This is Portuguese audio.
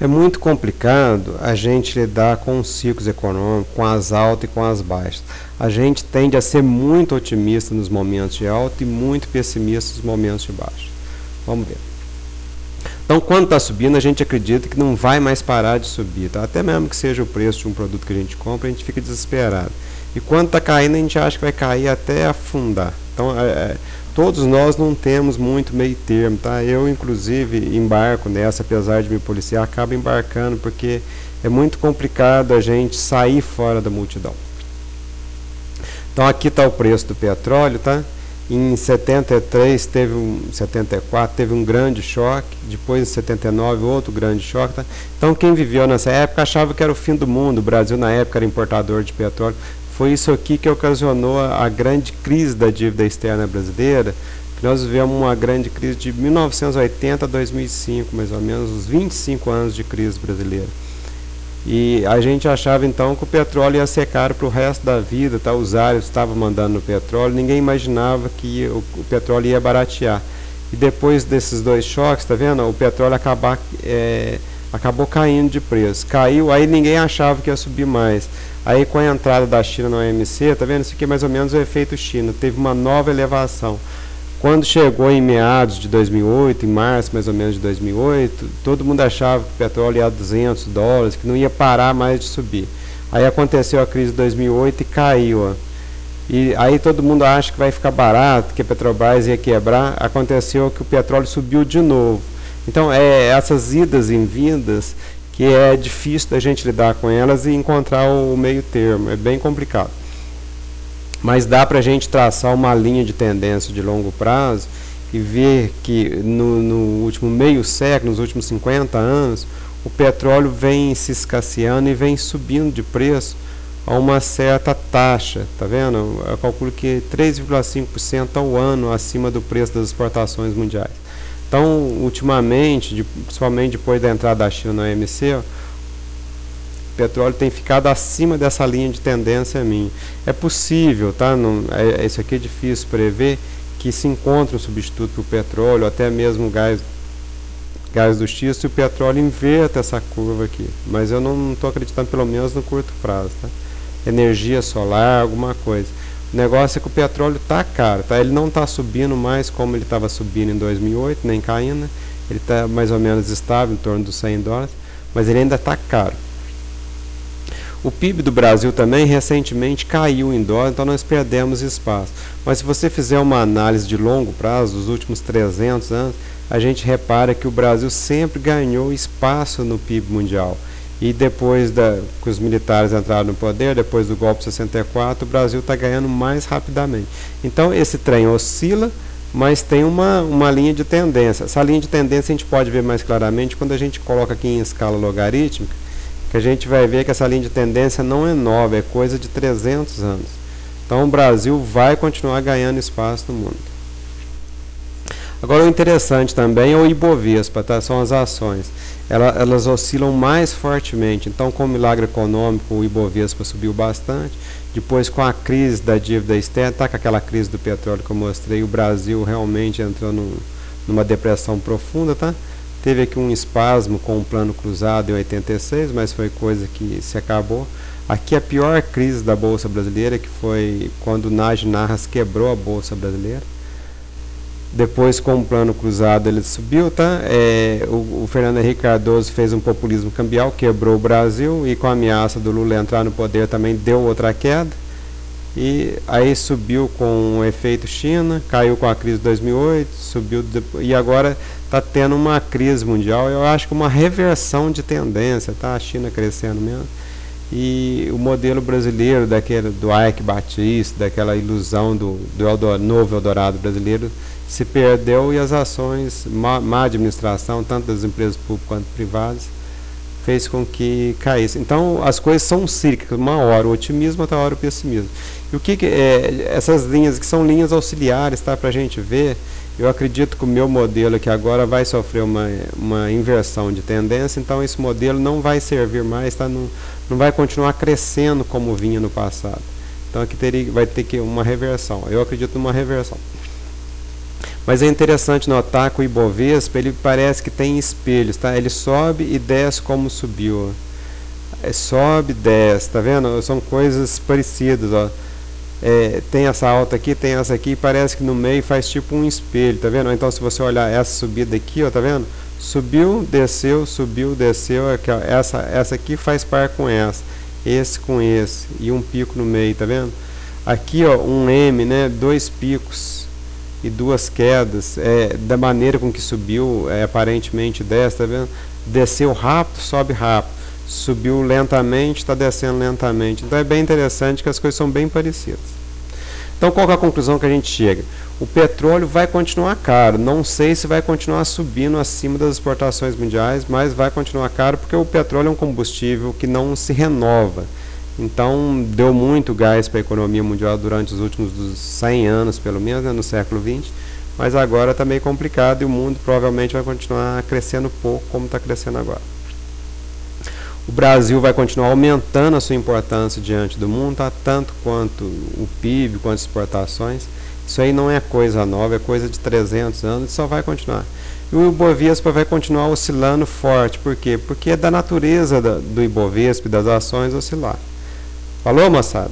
É muito complicado a gente lidar com os ciclos econômicos, com as altas e com as baixas. A gente tende a ser muito otimista nos momentos de alta e muito pessimista nos momentos de baixa. Vamos ver. Então, quando está subindo, a gente acredita que não vai mais parar de subir. Tá? Até mesmo que seja o preço de um produto que a gente compra, a gente fica desesperado. E quando está caindo, a gente acha que vai cair até afundar. Então, todos nós não temos muito meio termo, tá? Eu, inclusive, embarco nessa, apesar de me policiar, acabo embarcando, porque é muito complicado a gente sair fora da multidão. Então, aqui está o preço do petróleo, tá? Em 73, 74, teve um grande choque, depois em 79, outro grande choque, tá? Então, quem viveu nessa época achava que era o fim do mundo, o Brasil, na época, era importador de petróleo. Foi isso aqui que ocasionou a grande crise da dívida externa brasileira, que nós vivemos uma grande crise de 1980 a 2005, mais ou menos, uns 25 anos de crise brasileira. E a gente achava então que o petróleo ia ser caro para o resto da vida, tá? Os árabes estavam mandando no petróleo, ninguém imaginava que o petróleo ia baratear. E depois desses dois choques, tá vendo? O petróleo acabou caindo de preço. Caiu, aí ninguém achava que ia subir mais. Aí com a entrada da China no OMC, tá vendo? Isso aqui é mais ou menos o efeito China. Teve uma nova elevação. Quando chegou em meados de 2008, em março mais ou menos de 2008, todo mundo achava que o petróleo ia a $200, que não ia parar mais de subir. Aí aconteceu a crise de 2008 e caiu. Ó. E aí todo mundo acha que vai ficar barato, que a Petrobras ia quebrar. Aconteceu que o petróleo subiu de novo. Então, essas idas e vindas que é difícil da gente lidar com elas e encontrar o meio termo, é bem complicado. Mas dá para a gente traçar uma linha de tendência de longo prazo e ver que no último meio século, nos últimos 50 anos, o petróleo vem se escasseando e vem subindo de preço a uma certa taxa, tá vendo? Eu calculo que 3,5% ao ano acima do preço das exportações mundiais. Então, ultimamente, principalmente depois da entrada da China no OMC, o petróleo tem ficado acima dessa linha de tendência minha. É possível, tá? Isso aqui é difícil prever, que se encontre um substituto para o petróleo, até mesmo gás do xisto, e o petróleo inverta essa curva aqui. Mas eu não estou acreditando, pelo menos no curto prazo. Tá? Energia solar, alguma coisa. O negócio é que o petróleo está caro, tá? Ele não está subindo mais como ele estava subindo em 2008, nem caindo. Ele está mais ou menos estável, em torno dos $100, mas ele ainda está caro. O PIB do Brasil também recentemente caiu em dólar, então nós perdemos espaço. Mas se você fizer uma análise de longo prazo, dos últimos 300 anos, a gente repara que o Brasil sempre ganhou espaço no PIB mundial. E depois que os militares entraram no poder, depois do golpe de 64, o Brasil está ganhando mais rapidamente. Então esse trem oscila, mas tem uma linha de tendência. Essa linha de tendência a gente pode ver mais claramente quando a gente coloca aqui em escala logarítmica, que a gente vai ver que essa linha de tendência não é nova, é coisa de 300 anos. Então o Brasil vai continuar ganhando espaço no mundo. Agora o interessante também é o Ibovespa, tá? São as ações. Elas oscilam mais fortemente. Então, com o milagre econômico, o Ibovespa subiu bastante. Depois, com a crise da dívida externa, tá? Com aquela crise do petróleo que eu mostrei, o Brasil realmente entrou numa depressão profunda, tá? Teve aqui um espasmo com o plano cruzado em 86, mas foi coisa que se acabou. Aqui a pior crise da Bolsa Brasileira, que foi quando o Nagy Narras quebrou a Bolsa Brasileira. Depois, com o plano cruzado, ele subiu, tá? O Fernando Henrique Cardoso fez um populismo cambial, quebrou o Brasil, e com a ameaça do Lula entrar no poder também deu outra queda. E aí subiu com o efeito China, caiu com a crise de 2008, subiu e agora está tendo uma crise mundial. Eu acho que uma reversão de tendência, tá? A China crescendo mesmo. E o modelo brasileiro, do Ike Batista, daquela ilusão do novo Eldorado brasileiro, se perdeu, e as ações, má administração, tanto das empresas públicas quanto privadas, fez com que caísse. Então, as coisas são cíclicas, uma hora o otimismo, outra hora o pessimismo. E o que essas linhas, que são linhas auxiliares, tá, para a gente ver, eu acredito que o meu modelo aqui agora vai sofrer uma inversão de tendência, então esse modelo não vai servir mais, tá, não vai continuar crescendo como vinha no passado. Então aqui vai ter que uma reversão. Eu acredito numa reversão. Mas é interessante notar que o Ibovespa, ele parece que tem espelhos, tá? Ele sobe e desce como subiu. Sobe e desce, tá vendo? São coisas parecidas, ó. Tem essa alta aqui, tem essa aqui, parece que no meio faz tipo um espelho, tá vendo? Então se você olhar essa subida aqui, ó, tá vendo? Subiu, desceu, aqui, ó, essa aqui faz par com essa, esse com esse, e um pico no meio, tá vendo? Aqui, ó, um M, né, 2 picos e 2 quedas, da maneira com que subiu, aparentemente desce, tá vendo? Desceu rápido, sobe rápido, subiu lentamente, está descendo lentamente. Então é bem interessante que as coisas são bem parecidas. Então qual que é a conclusão que a gente chega? O petróleo vai continuar caro, não sei se vai continuar subindo acima das exportações mundiais, mas vai continuar caro porque o petróleo é um combustível que não se renova. Então deu muito gás para a economia mundial durante os últimos 100 anos, pelo menos, né, no século XX, mas agora está meio complicado e o mundo provavelmente vai continuar crescendo pouco como está crescendo agora. O Brasil vai continuar aumentando a sua importância diante do mundo, tá? Tanto quanto o PIB, quanto as exportações. Isso aí não é coisa nova, é coisa de 300 anos e só vai continuar. E o Ibovespa vai continuar oscilando forte. Por quê? Porque é da natureza do Ibovespa e das ações oscilar. Falou, moçada?